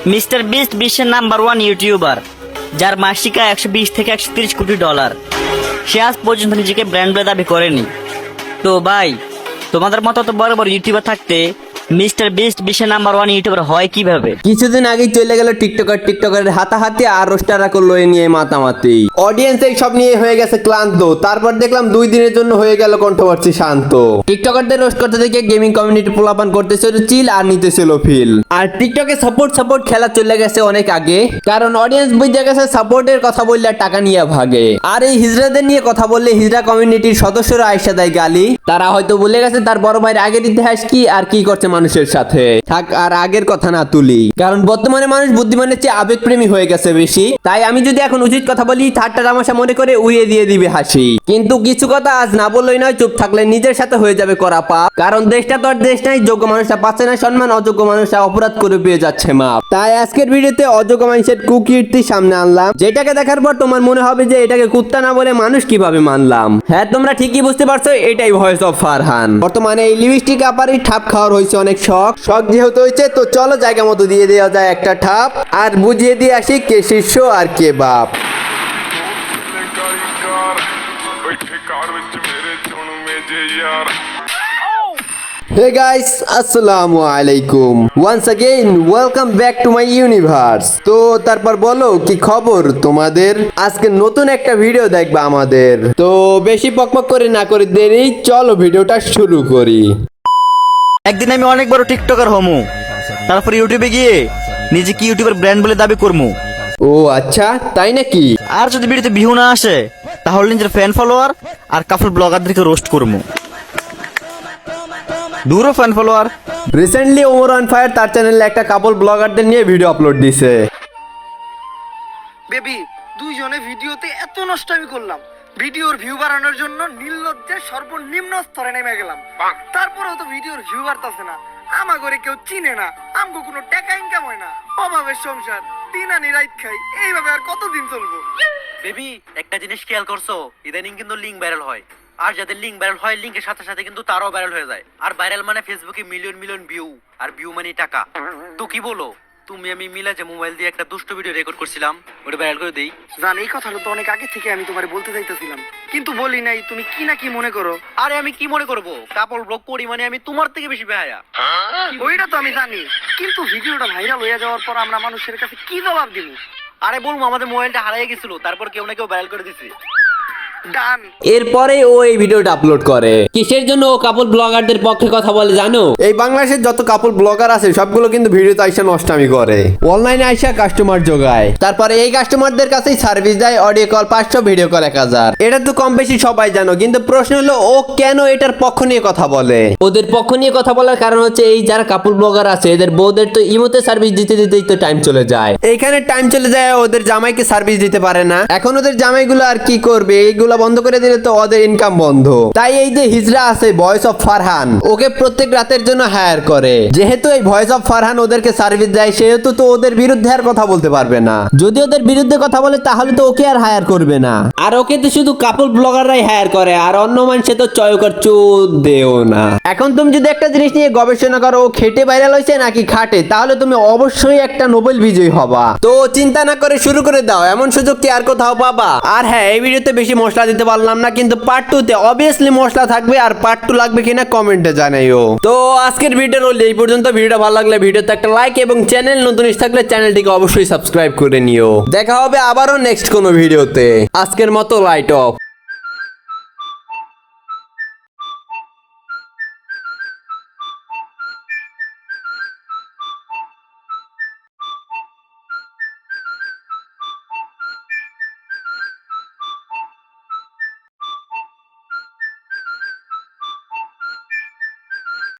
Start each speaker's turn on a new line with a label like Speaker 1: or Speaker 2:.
Speaker 1: Mister beast বিশ্বের number 1 YouTuber, যার মাসিক আয় 120 থেকে 130 কোটি ডলার। সে আজ পর্যন্ত নিজেকে ব্র্যান্ড বলে দাবি করেনি। তো ভাই, তোমাদের মতো তো বড় বড় ইউটিউবার থাকতে মিস্টার বিস্ট বিশ্বের নাম্বার 1 ইউটিউবার হয় কিভাবে?
Speaker 2: কিছুদিন আগে চলে গেল টিকটকারের হাতাহাতি আর রোস্টাররা করলো এ নিয়ে মাতামাতি। অডিয়েন্স এই সব নিয়ে হয়ে গেছে ক্লান্ত। তারপর দেখলাম 2 দিনের জন্য হয়ে গেল কন্ট্রোভার্সি শান্ত। টিকটকারদের রোস্ট করতে থেকে গেমিং কমিউনিটি পোলাপান করতেছিল চিল আর নিতেছিল ফিল। আর টিকটকে সাপোর্ট খেলা চলে গেছে অনেক আগে, কারণ অডিয়েন্স বুঝে গেছে সাপোর্টের কথা বললে টাকা নিয়ে ভাগে। আর এই হিজড়াদের নিয়ে কথা বললে হিজড়া কমিউনিটির সদস্যরা আইসা দেয় গালি। তারা হয়তো বলে গেছে তার বড় ভাইয়ের আগের ইতিহাস কি আর কি করছে মানুষের সাথে। থাক আর আগের কথা না তুলি, কারণ বর্তমানে মানুষ বুদ্ধিমানের চেয়ে আবেগপ্রেমী হয়ে গেছে বেশি। তাই আমি যদি এখন উচিত কথা বলি ঠাট্টা তামাশা মনে করে উড়িয়ে দিয়ে দিবে হাসি। কিন্তু কিছু কথা আজ না বললেই নয়, চুপ থাকলে নিজের সাথে হয়ে যাবে করা পাপ। কারণ দেশটা তো আর দেশ নাই, যোগ্য মানুষরা পাচ্ছে না সম্মান, অযোগ্য মানুষরা অপরাধ করে পেয়ে যাচ্ছে মাপ। তাই আজকের ভিডিওতে অযোগ্য মানুষের কুকীর্তি সামনে আনলাম, যেটাকে দেখার পর তোমার মনে হবে যে এটাকে কুত্তা না বলে মানুষ কিভাবে মানলাম। হ্যাঁ, তোমরা ঠিকই বুঝতে পারছো, এটাই ভয়েস অফ ফারহান। বর্তমানে এই লিপস্টিক আপারি ঠাপ খাওয়ার হয়েছে অনেক শখ যেহেতু হয়েছে, তো চলো জায়গা মতো দিয়ে দেওয়া যায় একটা ঠাপ আর বুঝিয়ে দিয়ে আসি কে শিষ্য আর কে বাপ। Hey guys, আসসালামু আলাইকুম। Once again, welcome back to my universe. তো তারপর বলো কি খবর তোমাদের? আজকে নতুন একটা ভিডিও দেখবা আমাদের। তো বেশি পকপক করে না করে দেরি, চলো ভিডিওটা শুরু করি।
Speaker 1: একদিন আমি অনেক বড় টিকটকার হমু, তারপর ইউটিউবে গিয়ে নিজেকে ইউটিউবার ব্র্যান্ড বলে দাবি করমু।
Speaker 2: ও আচ্ছা, তাই নাকি?
Speaker 1: আর যদি ভিডিওতে ভিউ না আসে তাহলে নিজের ফ্যান ফলোয়ার আর কাপল ব্লগারদেরকে রোস্ট করমু। দূরও fan follower.
Speaker 2: Recently Omar on fire তার চ্যানেলে একটা কাপল ব্লগারদের নিয়ে ভিডিও আপলোড দিছে।
Speaker 3: বেবি, দুইজনে ভিডিওতে এত নষ্ট আমি করলাম, ভিডিওর ভিউ বাড়ানোর জন্য নির্লজ্জের সর্বনিম্ন স্তরে নেমে গেলাম। তারপরেও তো ভিডিওর ভিউ বাড়তাছে না। আমা করে কেউ চিনে না, আমগো কোনো টাকা ইনকাম হয় না, অভাবের সংসার, দিন আনি রাইত খাই, এইভাবে আর কতদিন চলবো?
Speaker 4: বেবি, একটা জিনিস খেয়াল করছো? ইদানিং কিন্তু লিঙ্ক ভাইরাল হয়, আর যাদের লিঙ্ক ভাইরাল হয় লিঙ্কের সাথে সাথে কিন্তু তারাও ভাইরাল হয়ে যায়। আর ভাইরাল মানে ফেসবুকে মিলিয়ন ভিউ, আর ভিউ মানে টাকা। তো কি বলো তুমি আমি মিলা যে মোবাইল দিয়ে একটা দুষ্ট ভিডিও রেকর্ড করছিলাম, ওটা ভাইরাল করে দেই?
Speaker 3: জান, এই কথাটা তো অনেক আগে থেকে আমি তোমারে বলতে চাইতেছিলাম, কিন্তু বলি নাই। তুমি কি না কি মনে করো?
Speaker 4: আরে আমি কি মনে করবো, কাপড় ব্লগ করি মানে আমি তোমার থেকে বেশি বেহায়া।
Speaker 3: ওইটা তো আমি জানি, কিন্তু ভিডিওটা ভাইরাল হয়ে যাওয়ার পর আমরা মানুষের কাছে কি জবাব দিব?
Speaker 4: আরে বলবো আমাদের মোবাইলটা হারিয়ে গেছিল, তারপর কেউ না কেউ ভাইরাল করে দিছে।
Speaker 3: ডান।
Speaker 2: এরপরে ও এই ভিডিওটা আপলোড করে। কিসের জন্য ও কাপল ব্লগারদের পক্ষে কথা বলে জানো? এই বাংলাদেশের যত কাপল ব্লগার আছে সবগুলো কিন্তু ভিডিওতে আইসা নষ্টামি করে, অনলাইনে আইসা কাস্টমার জোগায়, তারপরে এই কাস্টমারদের কাছেই সার্ভিস দেয়। Audio call 500, video call 1000। এটা তো কম বেশি সবাই জানো, কিন্তু প্রশ্ন হলো ও কেন এটার পক্ষ নিয়ে কথা বলে? ওদের পক্ষ নিয়ে কথা বলার কারণ হচ্ছে এই যারা কাপল ব্লগার আছে এদের বউদের তো ইমোতে সার্ভিস দিতেই তো টাইম চলে যায়। এইখানে টাইম চলে যায়, ওদের জামাইকে সার্ভিস দিতে পারে না। এখন ওদের জামাইগুলো আর কি করবে? এইগুলো বন্ধ করে দিলে তো ওদের ইনকাম বন্ধ। তাই এই যে হিজড়া আছে ভয়েস অফ ফারহান, ওকে প্রত্যেক রাতের জন্য হায়ার করে। যেহেতু এই ভয়েস অফ ফারহান ওদেরকে সার্ভিস দেয়, সেহেতু তো ওদের বিরুদ্ধে আর কথা বলতে পারবে না। যদি ওদের বিরুদ্ধে কথা বলে তাহলে তো ওকে আর হায়ার করবে না। আর ওকে তো শুধু কাপল ব্লগাররাই হায়ার করে, আর অন্য মানুষে তো চয়কর চোদ দেও না। এখন তুমি যদি একটা জিনিস নিয়ে গবেষণা করো ও খেটে ভাইরাল হয়েছে নাকি খাটে, তাহলে তুমি অবশ্যই একটা নোবেল বিজয়ী হবা। তো চিন্তা না করে শুরু করে দাও, এমন সুযোগ কি আর কোথাও পাবা? আর হ্যাঁ, এই ভিডিওতে বেশি মশলা দিতে পারলাম না, কিন্তু পার্ট 2 তে অবভিয়াসলি মশলা থাকবে। আর পার্ট 2 লাগবে কিনা কমেন্টে জানাইও। তো আজকের ভিডিও হলো এই পর্যন্ত। ভিডিওটা ভালো লাগলে ভিডিওতে একটা লাইক এবং চ্যানেল নতুন থাকলে চ্যানেলটিকে অবশ্যই সাবস্ক্রাইব করে নিও। দেখা হবে আবারও নেক্সট কোনো ভিডিওতে। আজকের মতো লাইট অফ।